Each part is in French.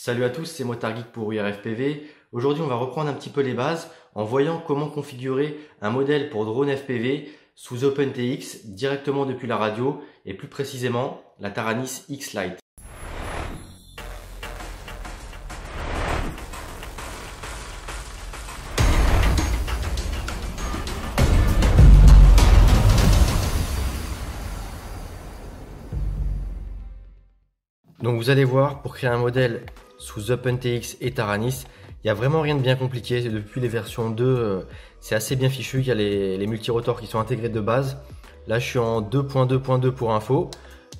Salut à tous, c'est Motard Geek pour URFPV. Aujourd'hui, on va reprendre un petit peu les bases en voyant comment configurer un modèle pour drone FPV sous OpenTX directement depuis la radio et plus précisément la Taranis X-Lite. Donc vous allez voir, pour créer un modèle sous OpenTX et Taranis, il n'y a vraiment rien de bien compliqué. Depuis les versions 2, c'est assez bien fichu. Il y a les multirotors qui sont intégrés de base. Là, je suis en 2.2.2 pour info,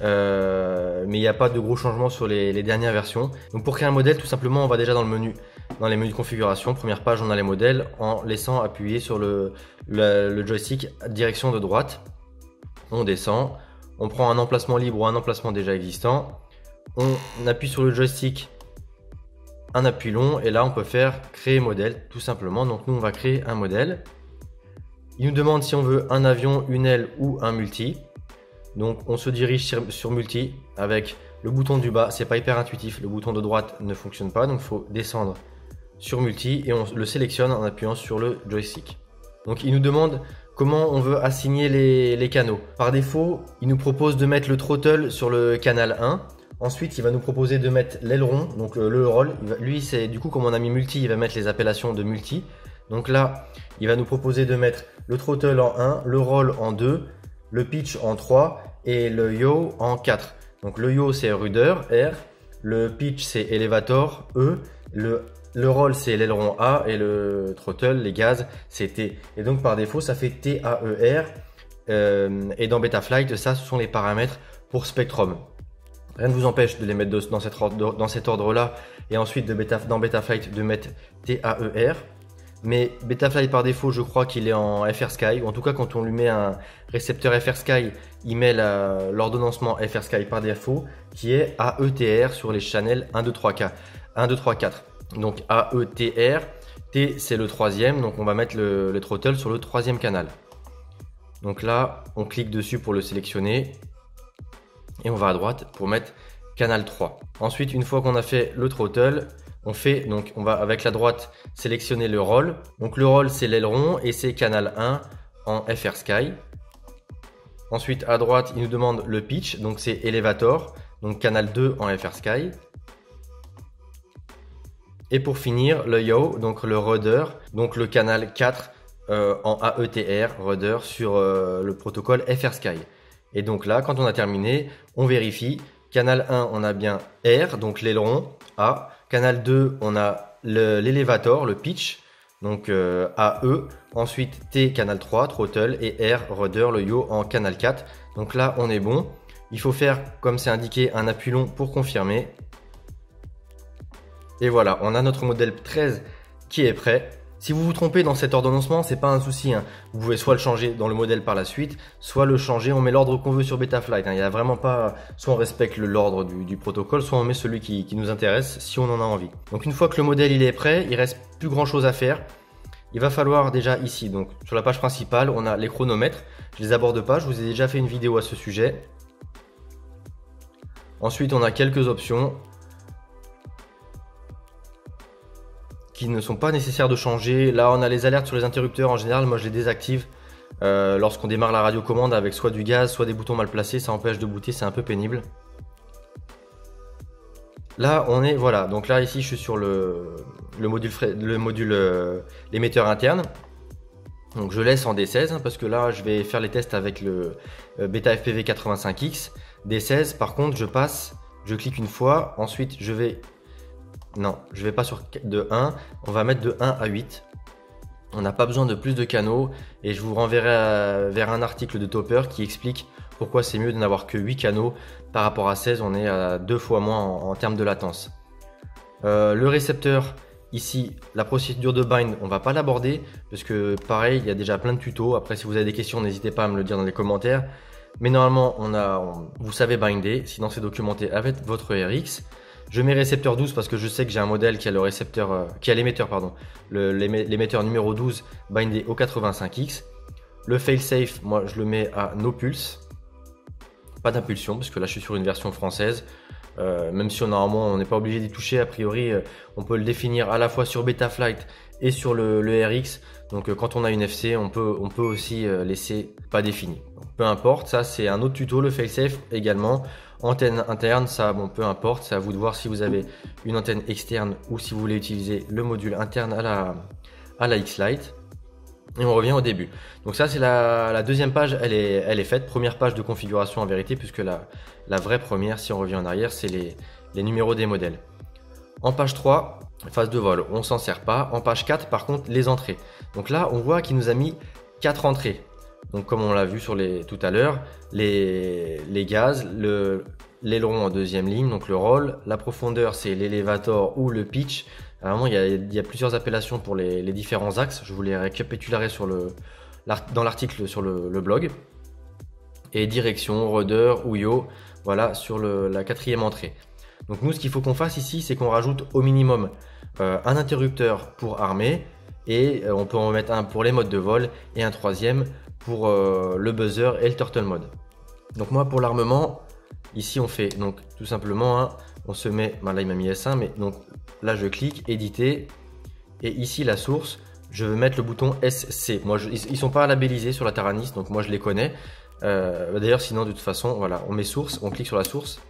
mais il n'y a pas de gros changements sur les dernières versions. Donc pour créer un modèle, tout simplement, on va déjà dans le menu, dans les menus de configuration. Première page, on a les modèles en laissant appuyer sur le joystick direction de droite. On descend, on prend un emplacement libre ou un emplacement déjà existant. On appuie sur le joystick, un appui long, et là on peut faire créer modèle tout simplement. Donc nous on va créer un modèle. Il nous demande si on veut un avion, une aile ou un multi. Donc on se dirige sur multi avec le bouton du bas. C'est pas hyper intuitif, le bouton de droite ne fonctionne pas, donc il faut descendre sur multi et on le sélectionne en appuyant sur le joystick. Donc il nous demande comment on veut assigner les canaux. Par défaut, il nous propose de mettre le throttle sur le canal 1. Ensuite, il va nous proposer de mettre l'aileron, donc le roll. Lui, c'est du coup, comme on a mis multi, il va mettre les appellations de multi. Donc là, il va nous proposer de mettre le throttle en 1, le roll en 2, le pitch en 3 et le yaw en 4. Donc le yaw, c'est rudder, R. Le pitch, c'est elevator, E. Le roll, c'est l'aileron A. Et le throttle, les gaz, c'est T. Et donc, par défaut, ça fait T-A-E-R. Et dans Betaflight, ça, ce sont les paramètres pour Spectrum. Rien ne vous empêche de les mettre dans cet ordre-là et ensuite dans Betaflight de mettre TAER. Mais Betaflight par défaut, je crois qu'il est en FrSky, ou en tout cas quand on lui met un récepteur FrSky, il met l'ordonnancement FrSky par défaut qui est AETR sur les channels 1, 2, 3, 4. Donc AETR, T c'est le troisième, donc on va mettre le throttle sur le troisième canal. Donc là, on clique dessus pour le sélectionner. Et on va à droite pour mettre canal 3. Ensuite, une fois qu'on a fait le throttle, on va avec la droite sélectionner le roll. Donc le roll, c'est l'aileron et c'est canal 1 en FrSky. Ensuite, à droite, il nous demande le pitch, donc c'est elevator, donc canal 2 en FrSky. Et pour finir, le yaw, donc le rudder, donc le canal 4 en AETR, rudder sur le protocole FrSky. Et donc là, quand on a terminé, on vérifie. Canal 1, on a bien R, donc l'aileron, A. Canal 2, on a l'élévator, le pitch, donc AE. Ensuite, T, canal 3, throttle, et R, rudder, le yaw en canal 4. Donc là, on est bon. Il faut faire, comme c'est indiqué, un appui long pour confirmer. Et voilà, on a notre modèle 13 qui est prêt. Si vous vous trompez dans cet ordonnancement, c'est pas un souci, hein. Vous pouvez soit le changer dans le modèle par la suite, soit le changer, on met l'ordre qu'on veut sur Betaflight, hein. Il n'y a vraiment pas, soit on respecte l'ordre du protocole, soit on met celui qui nous intéresse si on en a envie. Donc une fois que le modèle il est prêt, il reste plus grand chose à faire. Il va falloir déjà ici, donc sur la page principale, on a les chronomètres. Je les aborde pas, je vous ai déjà fait une vidéo à ce sujet. Ensuite, on a quelques options qui ne sont pas nécessaires de changer. Là, on a les alertes sur les interrupteurs. En général, moi, je les désactive lorsqu'on démarre la radiocommande avec soit du gaz, soit des boutons mal placés. Ça empêche de booter, c'est un peu pénible. Là, voilà. Donc là, ici, je suis sur l'émetteur interne. Donc, je laisse en D16 hein, parce que là, je vais faire les tests avec le BetaFPV 85X. D16, par contre, je clique une fois. Ensuite, je vais pas sur de 1, on va mettre de 1 à 8. On n'a pas besoin de plus de canaux et je vous renverrai vers un article de Topper qui explique pourquoi c'est mieux de n'avoir que 8 canaux par rapport à 16, on est à 2 fois moins en termes de latence. Le récepteur, ici, la procédure de bind, on va pas l'aborder parce que pareil, il y a déjà plein de tutos. Après, si vous avez des questions, n'hésitez pas à me le dire dans les commentaires. Mais normalement, vous savez binder, sinon c'est documenté avec votre RX. Je mets récepteur 12 parce que je sais que j'ai un modèle qui a l'émetteur, l'émetteur numéro 12 bindé au 85X. Le failsafe, moi je le mets à no pulse. Pas d'impulsion parce que là je suis sur une version française. même si normalement on n'est pas obligé d'y toucher, a priori on peut le définir à la fois sur Betaflight et sur le RX. Donc quand on a une FC, on peut aussi laisser pas défini. Donc, peu importe, ça c'est un autre tuto, le failsafe également. Antenne interne, ça bon, peu importe, c'est à vous de voir si vous avez une antenne externe ou si vous voulez utiliser le module interne à la X-Lite. Et on revient au début. Donc ça c'est la deuxième page, elle est faite. Première page de configuration en vérité, puisque la vraie première, si on revient en arrière, c'est les numéros des modèles. En page 3, phase de vol, on s'en sert pas. En page 4, par contre, les entrées. Donc là, on voit qu'il nous a mis 4 entrées. Donc comme on l'a vu tout à l'heure, les gaz, l'aileron en deuxième ligne, donc le roll, la profondeur c'est l'élévateur ou le pitch. Vraiment, il y a plusieurs appellations pour les différents axes. Je vous les récapitulerai dans l'article sur le blog. Et direction, rudder ou yaw, voilà, sur la quatrième entrée. Donc nous, ce qu'il faut qu'on fasse ici, c'est qu'on rajoute au minimum un interrupteur pour armée, et on peut en mettre un pour les modes de vol et un troisième pour le buzzer et le turtle mode. Donc moi, pour l'armement, ici on fait donc tout simplement, on se met, là il m'a mis S1, mais donc là je clique, éditer, et ici la source, je veux mettre le bouton SC. Moi, ils sont pas labellisés sur la Taranis, donc moi je les connais. D'ailleurs, sinon de toute façon, voilà, on met source, on clique sur la source,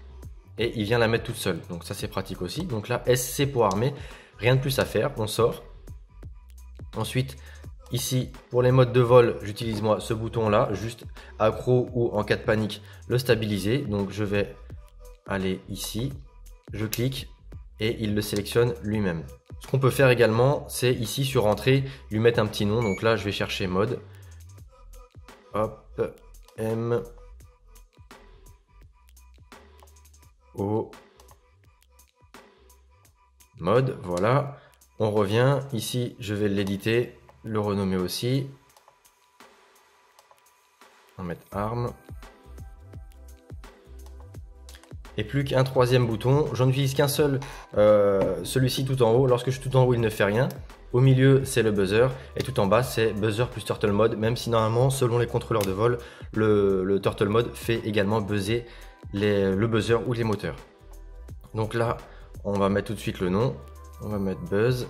et il vient la mettre toute seule. Donc ça c'est pratique aussi. Donc là, SC pour armée, rien de plus à faire, on sort. Ensuite, ici, pour les modes de vol, j'utilise moi ce bouton-là, juste accro ou en cas de panique, le stabiliser. Donc je vais aller ici, je clique et il le sélectionne lui-même. Ce qu'on peut faire également, c'est ici sur entrée, lui mettre un petit nom. Donc là, je vais chercher mode. Hop, M O mode, voilà. On revient, ici je vais l'éditer, le renommer aussi. On va mettre arme. Et plus qu'un troisième bouton, j'en utilise qu'un seul, celui-ci tout en haut. Lorsque je suis tout en haut, il ne fait rien. Au milieu, c'est le buzzer, et tout en bas, c'est buzzer plus turtle mode, même si normalement, selon les contrôleurs de vol, le turtle mode fait également buzzer le buzzer ou les moteurs. Donc là, on va mettre tout de suite le nom. On va mettre buzz.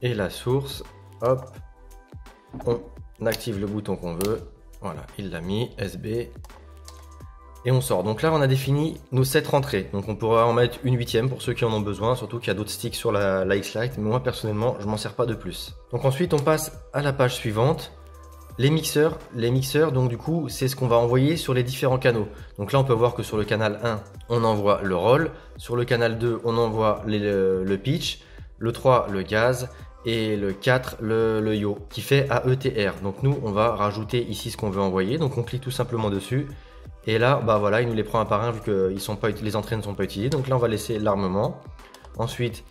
Et la source, hop, on active le bouton qu'on veut. Voilà, il l'a mis, SB. Et on sort. Donc là, on a défini nos 7 rentrées. Donc on pourra en mettre une 8e pour ceux qui en ont besoin, surtout qu'il y a d'autres sticks sur la X-Lite. Mais moi, personnellement, je m'en sers pas de plus. Donc ensuite, on passe à la page suivante. Les mixeurs, donc du coup, c'est ce qu'on va envoyer sur les différents canaux. Donc là, on peut voir que sur le canal 1, on envoie le roll. Sur le canal 2, on envoie le pitch. Le 3, le gaz. Et le 4, le yaw, qui fait AETR. Donc nous, on va rajouter ici ce qu'on veut envoyer. Donc on clique tout simplement dessus. Et là, bah voilà, il nous les prend un par un vu que les entrées ne sont pas utilisées. Donc là, on va laisser l'armement. Ensuite,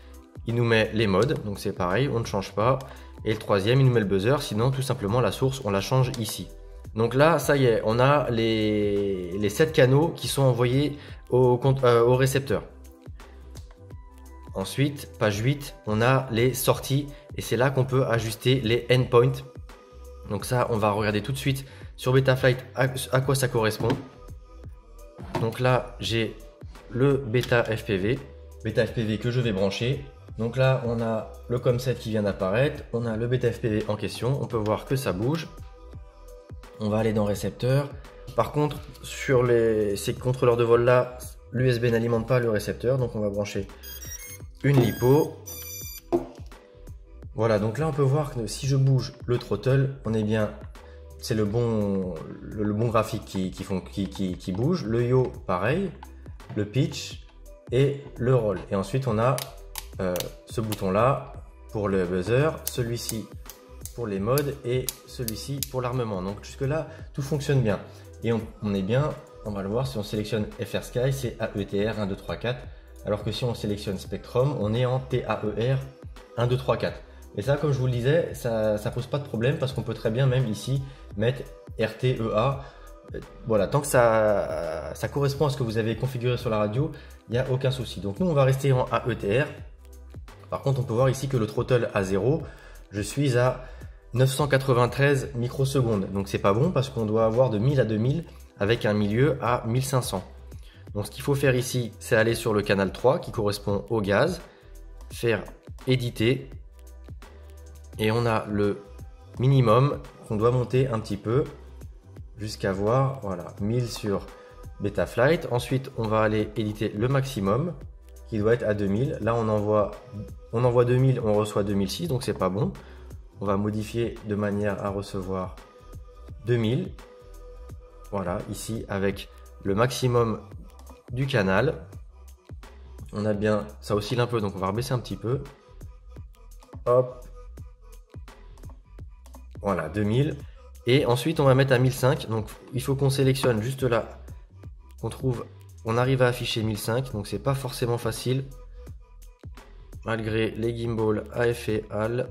il nous met les modes. Donc c'est pareil, on ne change pas. Et le troisième, il nous met le buzzer. Sinon, tout simplement, la source, on la change ici. Donc là, ça y est, on a les 7 canaux qui sont envoyés au récepteur. Ensuite, page 8, on a les sorties. Et c'est là qu'on peut ajuster les endpoints. Donc ça, on va regarder tout de suite sur Betaflight à quoi ça correspond. Donc là, j'ai le bêta FPV que je vais brancher. Donc là, on a le COM7 qui vient d'apparaître, on a le bêta FPV en question, on peut voir que ça bouge. On va aller dans récepteur. Par contre, sur ces contrôleurs de vol là, l'USB n'alimente pas le récepteur, donc on va brancher une LiPo. Voilà, donc là on peut voir que si je bouge le throttle, on est bien, c'est le bon graphique qui bouge. Le yaw, pareil, le pitch et le roll. Et ensuite on a ce bouton là pour le buzzer, celui-ci pour les modes et celui-ci pour l'armement. Donc jusque là tout fonctionne bien et on est bien. On va le voir, si on sélectionne FR Sky, c'est AETR 1 2 3 4, alors que si on sélectionne Spectrum, on est en TAER 1 2 3 4. Et ça, comme je vous le disais, ça pose pas de problème parce qu'on peut très bien même ici mettre RTEA. Voilà, tant que ça correspond à ce que vous avez configuré sur la radio, il n'y a aucun souci. Donc nous, on va rester en AETR. Par contre, on peut voir ici que le throttle à 0, je suis à 993 microsecondes. Donc c'est pas bon parce qu'on doit avoir de 1000 à 2000 avec un milieu à 1500. Donc ce qu'il faut faire ici, c'est aller sur le canal 3 qui correspond au gaz, faire éditer, et on a le minimum qu'on doit monter un petit peu jusqu'à voir, voilà, 1000 sur Betaflight. Ensuite, on va aller éditer le maximum qui doit être à 2000. Là, on envoie 2000, on reçoit 2006, donc c'est pas bon. On va modifier de manière à recevoir 2000. Voilà, ici avec le maximum du canal. On a bien, ça oscille un peu, donc on va rebaisser un petit peu. Hop. Voilà, 2000. Et ensuite, on va mettre à 1005. Donc, il faut qu'on sélectionne juste là. On arrive à afficher 1005. Donc, c'est pas forcément facile. Malgré les gimbals AF et HAL.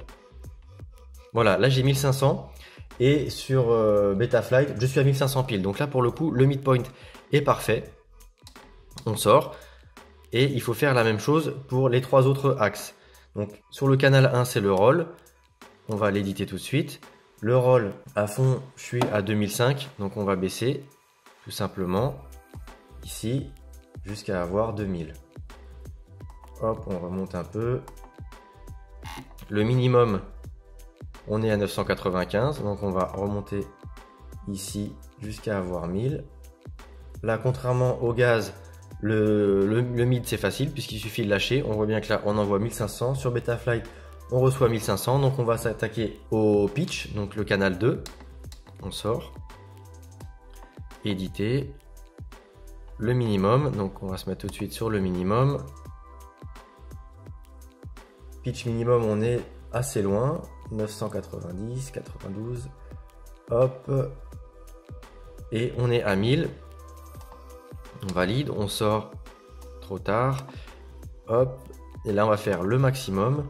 Voilà, là, j'ai 1500. Et sur Betaflight, je suis à 1500 piles. Donc là, pour le coup, le midpoint est parfait. On sort. Et il faut faire la même chose pour les 3 autres axes. Donc, sur le canal 1, c'est le roll. On va l'éditer tout de suite. Le roll à fond, je suis à 2005, donc on va baisser tout simplement ici jusqu'à avoir 2000. Hop, on remonte un peu. Le minimum, on est à 995, donc on va remonter ici jusqu'à avoir 1000. Là, contrairement au gaz, le mid c'est facile puisqu'il suffit de lâcher. On voit bien que là, on envoie 1500 sur Betaflight. On reçoit 1500, donc on va s'attaquer au pitch, donc le canal 2. On sort. Éditer. Le minimum, donc on va se mettre tout de suite sur le minimum. Pitch minimum, on est assez loin. 990, 92. Hop. Et on est à 1000. On valide, on sort trop tard. Hop. Et là, on va faire le maximum.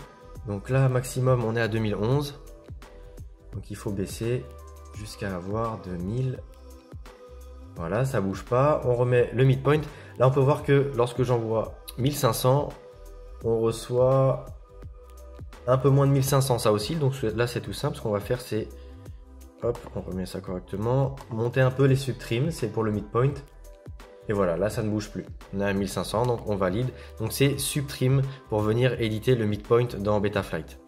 Donc là, maximum, on est à 2011. Donc il faut baisser jusqu'à avoir 2000. Voilà, ça bouge pas. On remet le midpoint. Là, on peut voir que lorsque j'envoie 1500, on reçoit un peu moins de 1500. Ça oscille. Donc là, c'est tout simple. Ce qu'on va faire, c'est... Hop, on remet ça correctement. Monter un peu les subtrims. C'est pour le midpoint. Et voilà, là ça ne bouge plus. On est à 1500, donc on valide. Donc c'est subtrim pour venir éditer le midpoint dans Betaflight.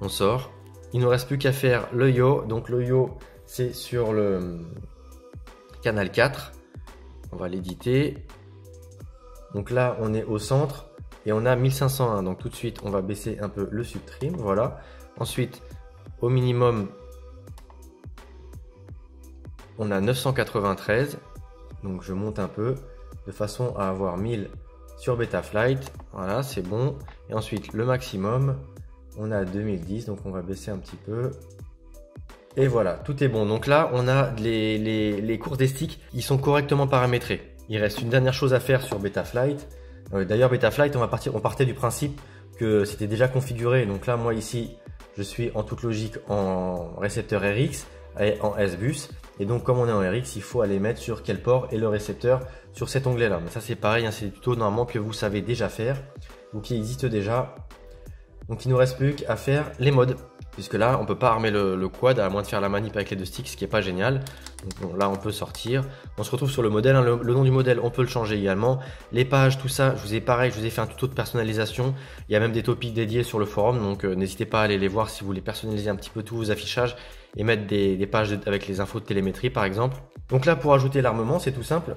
On sort. Il ne nous reste plus qu'à faire le yaw. Donc le yaw, c'est sur le canal 4. On va l'éditer. Donc là, on est au centre et on a 1501. Donc tout de suite, on va baisser un peu le subtrim. Voilà. Ensuite, au minimum, on a 993. Donc je monte un peu de façon à avoir 1000 sur Betaflight. Voilà, c'est bon. Et ensuite le maximum, on a 2010, donc on va baisser un petit peu. Et voilà, tout est bon. Donc là, on a les courses des sticks, ils sont correctement paramétrés. Il reste une dernière chose à faire sur Betaflight. D'ailleurs, Betaflight, on partait du principe que c'était déjà configuré. Donc là, moi ici, je suis en toute logique en récepteur RX et en S-Bus. Et donc, comme on est en RX, il faut aller mettre sur quel port est le récepteur sur cet onglet-là. Mais ça, c'est pareil, hein, c'est des tutos normalement que vous savez déjà faire ou qui existent déjà. Donc, il ne nous reste plus qu'à faire les modes. Puisque là, on ne peut pas armer le quad à moins de faire la manip avec les 2 sticks, ce qui n'est pas génial. Donc bon, là, on peut sortir. On se retrouve sur le modèle. Hein. Le nom du modèle, on peut le changer également. Les pages, tout ça, je vous ai fait un tuto de personnalisation. Il y a même des topics dédiés sur le forum. Donc n'hésitez pas à aller les voir si vous voulez personnaliser un petit peu tous vos affichages et mettre des pages avec les infos de télémétrie par exemple. Donc là, pour ajouter l'armement, c'est tout simple.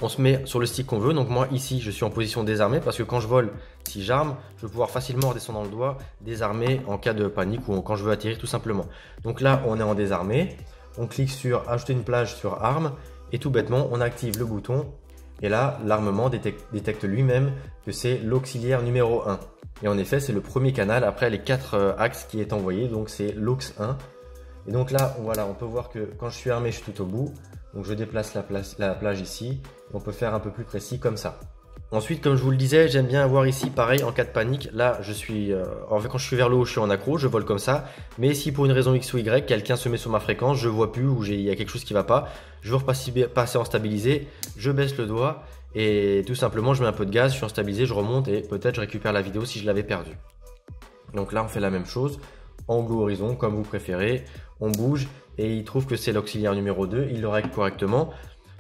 On se met sur le stick qu'on veut. Donc moi ici je suis en position désarmée parce que quand je vole, si j'arme, je vais pouvoir facilement redescendre dans le doigt, désarmer en cas de panique ou quand je veux atterrir tout simplement. Donc là on est en désarmé. On clique sur ajouter une plage sur arme et tout bêtement on active le bouton. Et là l'armement détecte lui-même que c'est l'auxiliaire numéro 1. Et en effet c'est le premier canal après les 4 axes qui est envoyé. Donc c'est l'aux 1. Et donc là voilà, on peut voir que quand je suis armé je suis tout au bout. Donc je déplace la plage ici. On peut faire un peu plus précis comme ça. Ensuite, comme je vous le disais, j'aime bien avoir ici pareil en cas de panique. Là, je suis en fait, quand je suis vers le haut, je suis en accro, je vole comme ça. Mais si pour une raison X ou Y, quelqu'un se met sur ma fréquence, je vois plus ou il y a quelque chose qui va pas, je veux repasser en stabilisé, je baisse le doigt et tout simplement je mets un peu de gaz, je suis en stabilisé, je remonte et peut-être je récupère la vidéo si je l'avais perdue. Donc là, on fait la même chose, angle ou horizon comme vous préférez, on bouge et il trouve que c'est l'auxiliaire numéro 2, il le règle correctement.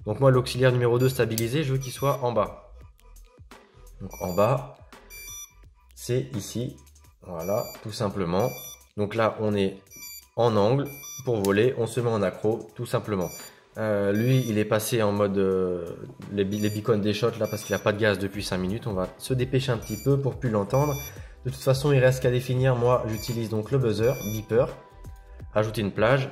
Donc moi l'auxiliaire numéro 2 stabilisé, je veux qu'il soit en bas. Donc en bas, c'est ici, voilà, tout simplement. Donc là on est en angle pour voler, on se met en accro, tout simplement. Lui il est passé en mode les beacons des shots là parce qu'il n'a pas de gaz depuis 5 minutes. On va se dépêcher un petit peu pour plus l'entendre. De toute façon il reste qu'à définir. Moi j'utilise donc le buzzer, beeper, ajouter une plage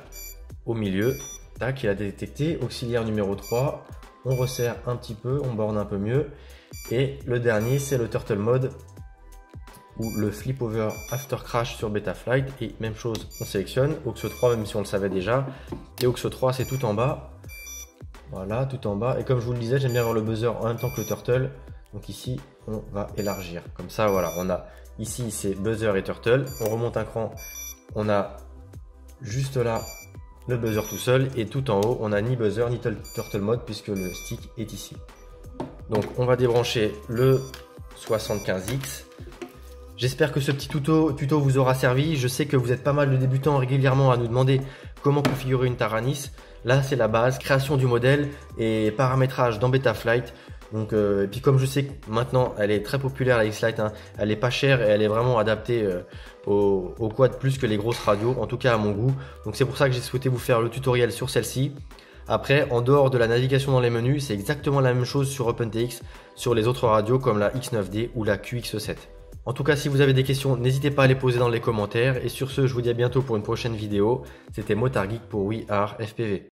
au milieu. Tac, il a détecté, auxiliaire numéro 3, on resserre un petit peu, on borne un peu mieux. Et le dernier c'est le turtle mode ou le flip over after crash sur Betaflight, et même chose, on sélectionne aux 3 même si on le savait déjà, et aux 3 c'est tout en bas, voilà, tout en bas. Et comme je vous le disais, j'aime bien avoir le buzzer en même temps que le turtle, donc ici on va élargir comme ça. Voilà, on a ici c'est buzzer et turtle, on remonte un cran, on a juste là le buzzer tout seul, et tout en haut on a ni buzzer ni turtle mode puisque le stick est ici. Donc on va débrancher le 75X. J'espère que ce petit tuto vous aura servi. Je sais que vous êtes pas mal de débutants régulièrement à nous demander comment configurer une Taranis. Là c'est la base, création du modèle et paramétrage dans Betaflight. Donc, et puis comme je sais que maintenant elle est très populaire la X-Lite, hein, elle est pas chère et elle est vraiment adaptée au quad plus que les grosses radios, en tout cas à mon goût. Donc c'est pour ça que j'ai souhaité vous faire le tutoriel sur celle-ci. Après, en dehors de la navigation dans les menus, c'est exactement la même chose sur OpenTX, sur les autres radios comme la X9D ou la QX7. En tout cas, si vous avez des questions, n'hésitez pas à les poser dans les commentaires. Et sur ce, je vous dis à bientôt pour une prochaine vidéo. C'était Motard Geek pour We Are FPV.